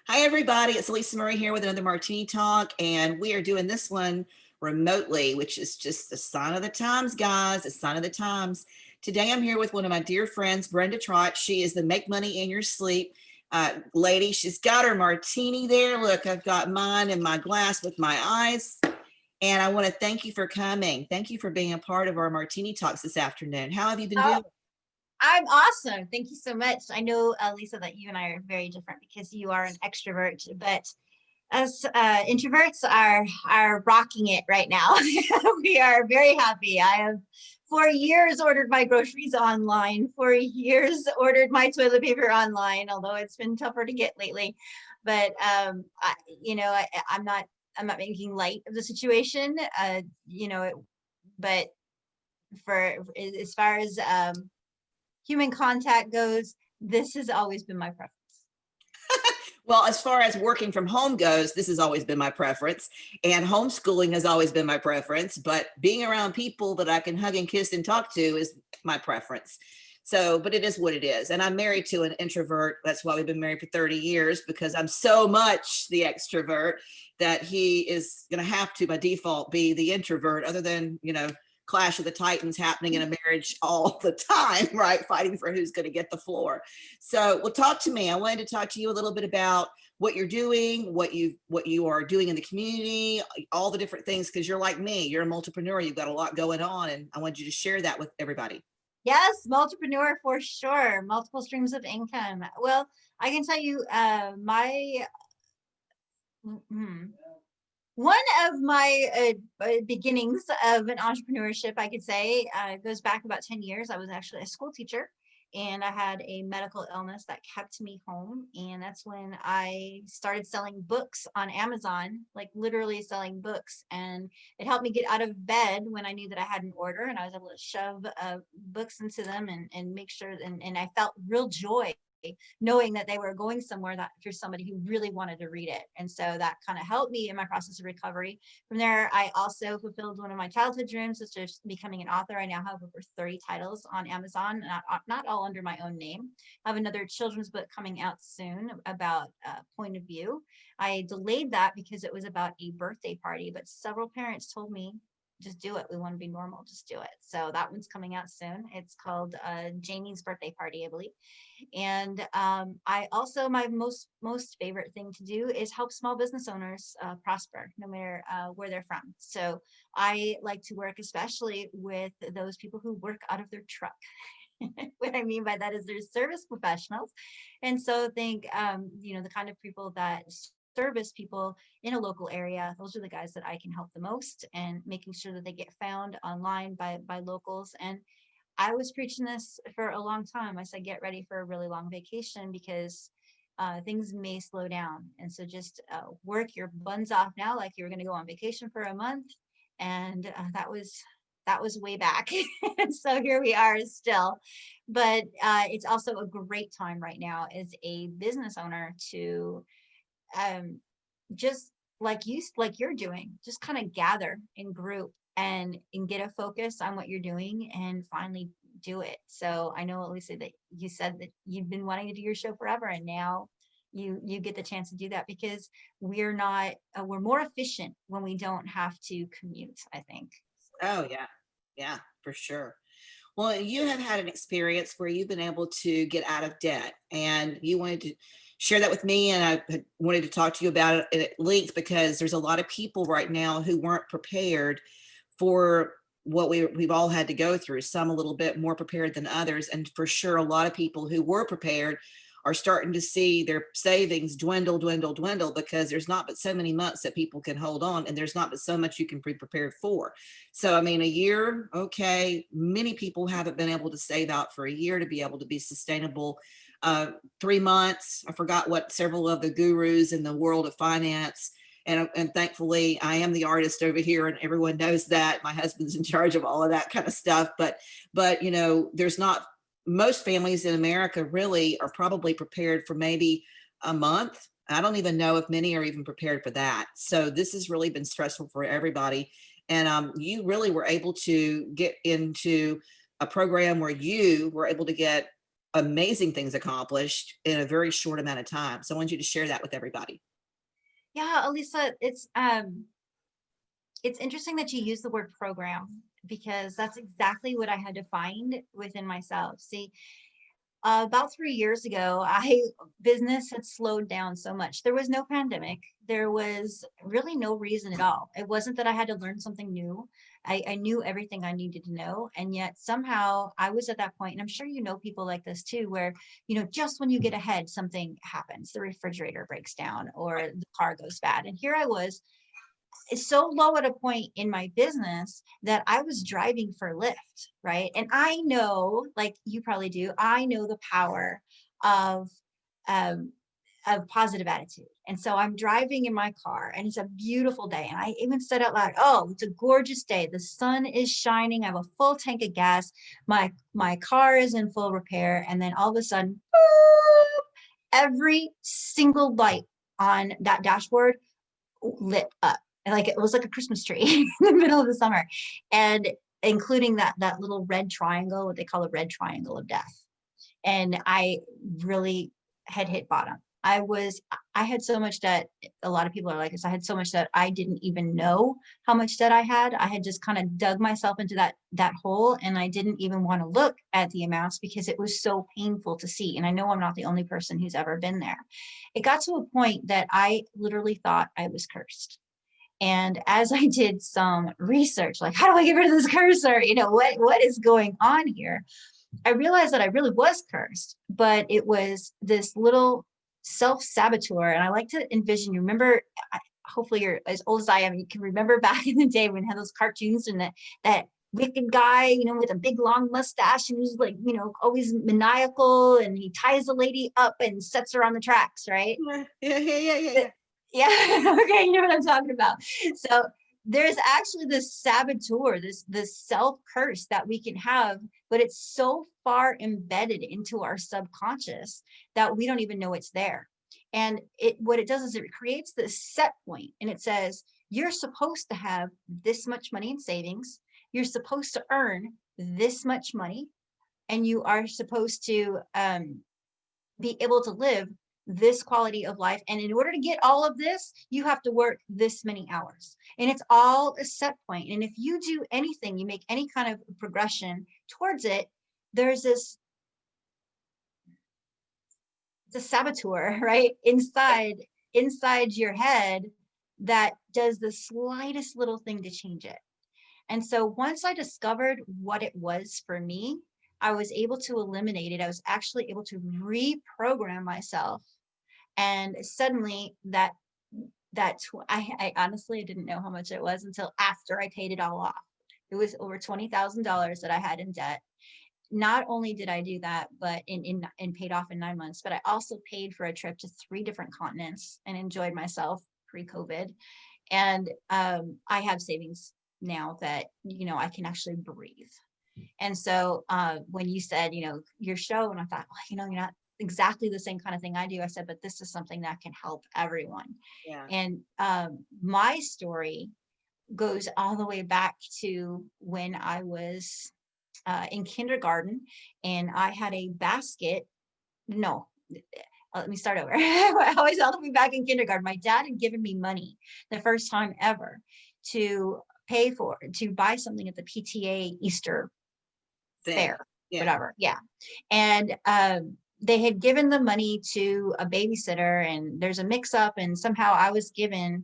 Hi, everybody. It's Alisamurray here with another Martini Talk, and we are doing this one remotely, which is just a sign of the times, guys, a sign of the times. Today, I'm here with one of my dear friends, Brenda Trott. She is the Make Money in Your Sleep lady. She's got her martini there. Look, I've got mine in my glass with my eyes, and I want to thank you for coming. Thank you for being a part of our Martini Talks this afternoon. How have you been Oh, doing? I'm awesome. Thank you so much. I know, Lisa, that you and I are very different because you are an extrovert, but us introverts are rocking it right now. We are very happy. I have for years ordered my groceries online, for years ordered my toilet paper online, although it's been tougher to get lately. But I'm not making light of the situation. But for as far as human contact goes, this has always been my preference. Well, as far as working from home goes, this has always been my preference, and homeschooling has always been my preference, but being around people that I can hug and kiss and talk to is my preference. So, but it is what it is. And I'm married to an introvert. That's why we've been married for 30 years, because I'm so much the extrovert that he is going to have to, by default, be the introvert, other than, Clash of the Titans happening in a marriage all the time, right? Fighting for who's going to get the floor. So, well, talk to me. I wanted to talk to you a little bit about what you're doing, what you are doing in the community, all the different things, because you're like me, you're a multipreneur, you've got a lot going on, and I want you to share that with everybody. Yes, multipreneur for sure. Multiple streams of income. Well, I can tell you, one of my beginnings of an entrepreneurship, I could say, goes back about 10 years. I was actually a school teacher, and I had a medical illness that kept me home. And that's when I started selling books on Amazon, like literally selling books. And it helped me get out of bed when I knew that I had an order, and I was able to shove books into them and make sure, and I felt real joy knowing that they were going somewhere that through somebody who really wanted to read it. And so that kind of helped me in my process of recovery. From there, I also fulfilled one of my childhood dreams, which is becoming an author. I now have over 30 titles on Amazon, not all under my own name. I have another children's book coming out soon about point of view. I delayed that because it was about a birthday party, but several parents told me, just do it. We want to be normal. Just do it. So that one's coming out soon. It's called Jamie's Birthday Party, I believe. And I also, my most favorite thing to do is help small business owners prosper, no matter where they're from. So I like to work especially with those people who work out of their truck. What I mean by that is they're service professionals. And so think, the kind of people that service people in a local area, those are the guys that I can help the most, and making sure that they get found online by locals. And I was preaching this for a long time. I said, get ready for a really long vacation, because things may slow down. And so just work your buns off now, like you were going to go on vacation for a month. And that was way back. So here we are still. But it's also a great time right now as a business owner to just like you're doing, just kind of gather in group and get a focus on what you're doing and finally do it. So I know, Lisa, that you said that you've been wanting to do your show forever, and now you get the chance to do that, because we're more efficient when we don't have to commute, I think. Oh, yeah. Yeah, for sure. Well, you have had an experience where you've been able to get out of debt, and you wanted to share that with me. And I wanted to talk to you about it at length, because there's a lot of people right now who weren't prepared for what we've all had to go through, some a little bit more prepared than others. And for sure, a lot of people who were prepared are starting to see their savings dwindle, because there's not but so many months that people can hold on, and there's not but so much you can be prepared for. So, I mean, a year, okay, many people haven't been able to save out for a year to be able to be sustainable. 3 months, I forgot what several of the gurus in the world of finance, and thankfully I am the artist over here, and everyone knows that my husband's in charge of all of that kind of stuff. But there's not, most families in America really are probably prepared for maybe a month. I don't even know if many are even prepared for that. So this has really been stressful for everybody. And you really were able to get into a program where you were able to get amazing things accomplished in a very short amount of time. So I want you to share that with everybody. Yeah, Alisa, it's interesting that you use the word program, because that's exactly what I had to find within myself. See, about 3 years ago, business had slowed down so much. There was no pandemic. There was really no reason at all. It wasn't that I had to learn something new. I knew everything I needed to know. And yet somehow I was at that point, and I'm sure you know people like this too, where, just when you get ahead, something happens. The refrigerator breaks down or the car goes bad. And here I was, it's so low at a point in my business that I was driving for Lyft, right? And I know, like you probably do, I know the power of um, positive attitude. And so I'm driving in my car, and it's a beautiful day. And I even said out loud, "Oh, it's a gorgeous day. The sun is shining. I have a full tank of gas. My car is in full repair." And then all of a sudden, boop, every single light on that dashboard lit up. And like it was like a Christmas tree in the middle of the summer, and including that little red triangle, what they call a red triangle of death. And I really had hit bottom. I had so much debt. A lot of people are like this. I had so much debt. I didn't even know how much debt I had. I had just kind of dug myself into that hole, and I didn't even want to look at the amounts because it was so painful to see. And I know I'm not the only person who's ever been there. It got to a point that I literally thought I was cursed. And as I did some research, like, how do I get rid of this curse? Or, what is going on here? I realized that I really was cursed, but it was this little self-saboteur. And I like to envision, you remember, hopefully you're as old as I am, you can remember back in the day when we had those cartoons, and that wicked guy, with a big long mustache, and who's like, always maniacal, and he ties a lady up and sets her on the tracks, right? Yeah. Yeah. Okay, you know what I'm talking about. So there's actually this saboteur, this self curse that we can have, but it's so far embedded into our subconscious that we don't even know it's there. And what it does is it creates this set point, and it says you're supposed to have this much money in savings, you're supposed to earn this much money, and you are supposed to be able to live this quality of life. And in order to get all of this, you have to work this many hours. And it's all a set point. And if you do anything, you make any kind of progression towards it, there's it's a saboteur, right? Inside your head that does the slightest little thing to change it. And so once I discovered what it was for me, I was able to eliminate it. I was actually able to reprogram myself. And suddenly I honestly didn't know how much it was until after I paid it all off. It was over $20,000 that I had in debt. Not only did I do that, but in paid off in 9 months, but I also paid for a trip to 3 different continents and enjoyed myself pre-COVID. And I have savings now that, I can actually breathe. And so when you said, your show, and I thought, well, you're not exactly the same kind of thing I do. I said, but this is something that can help everyone. Yeah. And my story goes all the way back to when I was in kindergarten, and I had a basket. No, let me start over. I always all the way back in kindergarten. My dad had given me money the first time ever to buy something at the PTA Easter fair, whatever. Yeah. And they had given the money to a babysitter, and there's a mix up, and somehow I was given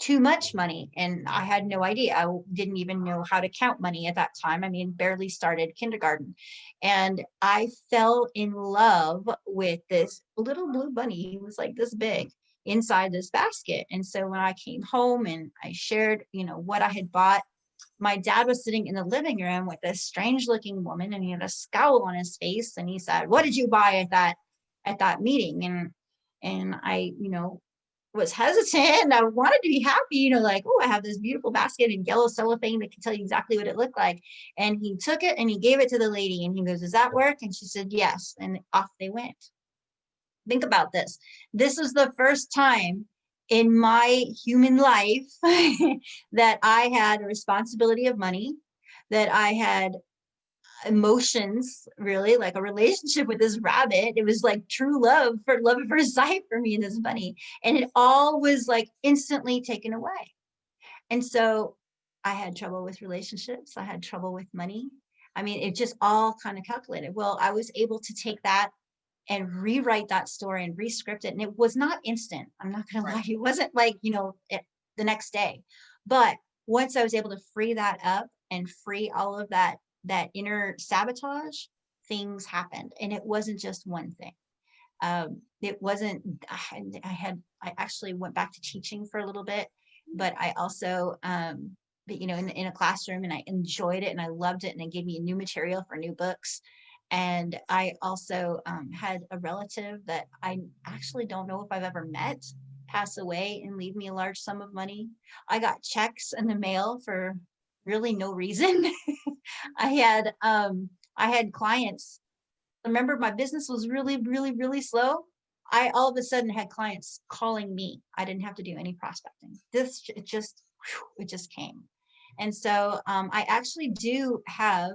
too much money, and I had no idea. I didn't even know how to count money at that time. I mean, barely started kindergarten. And I fell in love with this little blue bunny. He was like this big inside this basket. And so when I came home and I shared, what I had bought, my dad was sitting in the living room with this strange looking woman, and he had a scowl on his face, and he said, "What did you buy at that meeting?" And I, was hesitant. I wanted to be happy, like, oh, I have this beautiful basket in yellow cellophane that can tell you exactly what it looked like. And he took it and he gave it to the lady, and he goes, "Does that work?" And she said, "Yes." And off they went. Think about this. This is the first time in my human life that I had a responsibility of money, that I had emotions, really, like a relationship with this rabbit. It was like true love at first sight for me in this bunny. And it all was like instantly taken away. And so I had trouble with relationships. I had trouble with money. I mean, it just all kind of calculated. Well, I was able to take that and rewrite that story and rescript it. And it was not instant. I'm not going to lie. It wasn't like, the next day. But once I was able to free that up and free all of that inner sabotage, things happened. And it wasn't just one thing. It wasn't, I actually went back to teaching for a little bit, but I also, in a classroom, and I enjoyed it and I loved it. And it gave me new material for new books. And I also had a relative that I actually don't know if I've ever met pass away and leave me a large sum of money. I got checks in the mail for really no reason. I had clients. Remember, my business was really, really, really slow. I all of a sudden had clients calling me. I didn't have to do any prospecting. It just came. And so I actually do have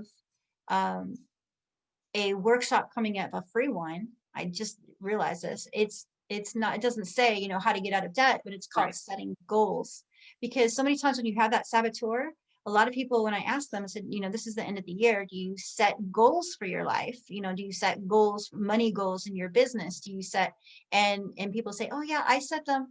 a workshop coming up, a free one. I just realized this. It's not, it doesn't say, how to get out of debt, but it's called setting goals. Because so many times when you have that saboteur, a lot of people, when I asked them, I said, this is the end of the year. Do you set goals for your life? Do you set goals, money goals in your business? Do you set, and people say, oh yeah, I set them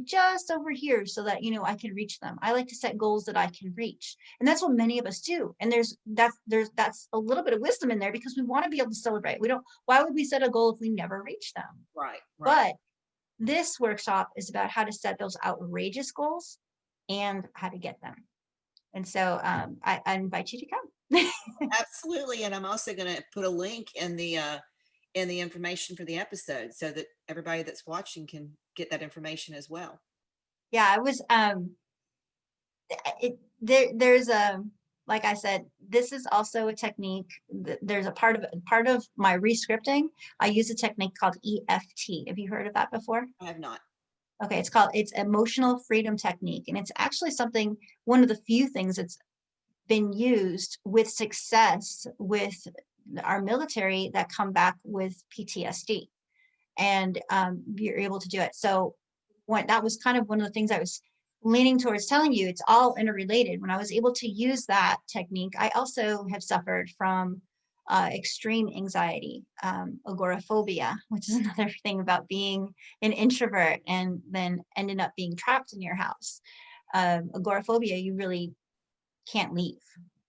just over here so that, I can reach them. I like to set goals that I can reach. And that's what many of us do. And that's a little bit of wisdom in there because we want to be able to celebrate. Why would we set a goal if we never reach them? Right. But this workshop is about how to set those outrageous goals and how to get them. And so I invite you to come. Absolutely. And I'm also going to put a link in the information for the episode so that everybody that's watching can get that information as well. Yeah, I was, there's like I said, this is also a technique. There's a part of my rescripting. I use a technique called EFT. Have you heard of that before? I have not. Okay, it's emotional freedom technique. And it's actually one of the few things that's been used with success with our military that come back with PTSD. And you're able to do it. So that was kind of one of the things I was leaning towards telling you. It's all interrelated. When I was able to use that technique, I also have suffered from extreme anxiety, agoraphobia, which is another thing about being an introvert and then ended up being trapped in your house. Agoraphobia, you really can't leave.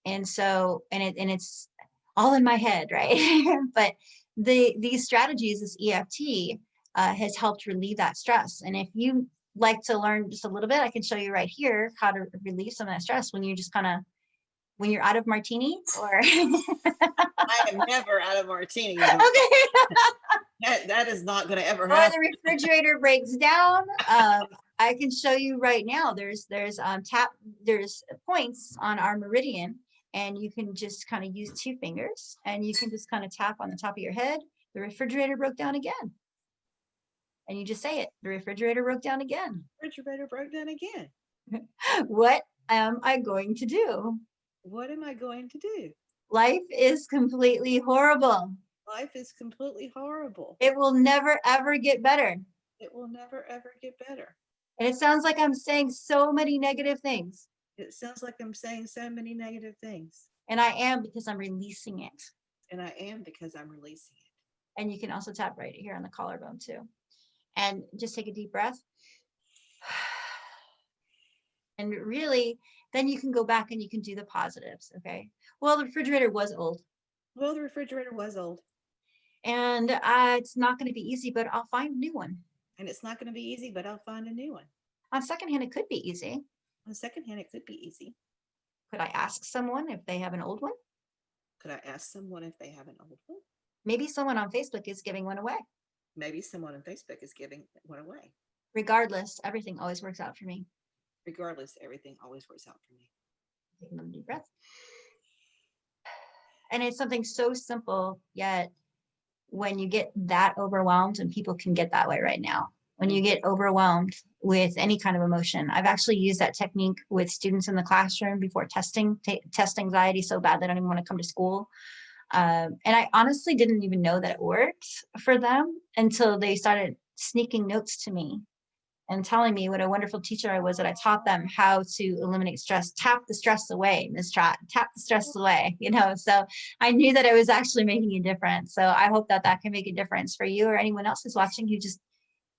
And so, it's all in my head, right? But these strategies, this EFT has helped relieve that stress. And if you like to learn just a little bit, I can show you right here how to relieve some of that stress when you're out of Martini or I am never out of Martini. Okay. that is not going to ever Or happen. the refrigerator breaks down. I can show you right now. There's points on our meridian, and you can just kind of use 2 fingers, and you can just kind of tap on the top of your head. The refrigerator broke down again. And you just say it. The refrigerator broke down again. Refrigerator broke down again. What am I going to do? What am I going to do? Life is completely horrible. Life is completely horrible. It will never, ever get better. It will never, ever get better. And it sounds like I'm saying so many negative things. It sounds like I'm saying so many negative things. And I am, because I'm releasing it. And I am, because I'm releasing it. And you can also tap right here on the collarbone too. And just take a deep breath. And really, then you can go back and you can do the positives, okay? Well, the refrigerator was old. And it's not going to be easy, but I'll find a new one. And it's not going to be easy, but I'll find a new one. On secondhand, it could be easy. On secondhand, it could be easy. Could I ask someone if they have an old one? Could I ask someone if they have an old one? Maybe someone on Facebook is giving one away. Maybe someone on Facebook is giving one away. Regardless, everything always works out for me. Regardless, everything always works out for me. Take another deep breath. And it's something so simple, yet when you get that overwhelmed, and people can get that way right now, when you get overwhelmed with any kind of emotion. I've actually used that technique with students in the classroom before testing, test anxiety so bad they don't even want to come to school. And I honestly didn't even know that it worked for them until they started sneaking notes to me and telling me what a wonderful teacher I was, that I taught them how to eliminate stress, tap the stress away, Miss Trott, tap the stress away, you know. So I knew that it was actually making a difference. So I hope that that can make a difference for you or anyone else who's watching who just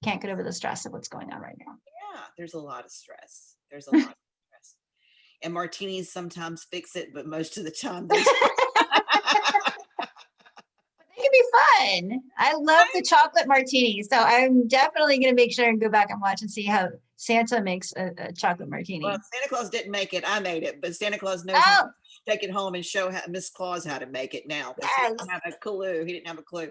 can't get over the stress of what's going on right now. Yeah, there's a lot of stress. There's a lot of stress. And martinis sometimes fix it, but most of the time they It can be fun. I love the chocolate martini. So I'm definitely going to make sure and go back and watch and see how Santa makes a chocolate martini. Well, Santa Claus didn't make it. I made it, but Santa Claus knows how Oh, to take it home and show Miss Claus how to make it now. Because he yes. didn't have a clue. He didn't have a clue.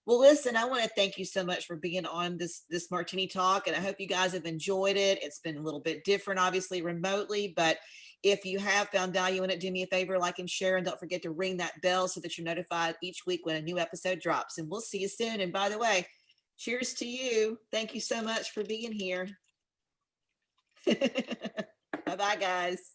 Well, listen, I want to thank you so much for being on this Martini Talk, and I hope you guys have enjoyed it. It's been a little bit different, obviously, remotely, but if you have found value in it, do me a favor, like and share, and don't forget to ring that bell so that you're notified each week when a new episode drops. And we'll see you soon. And by the way, cheers to you. Thank you so much for being here. Bye-bye, guys.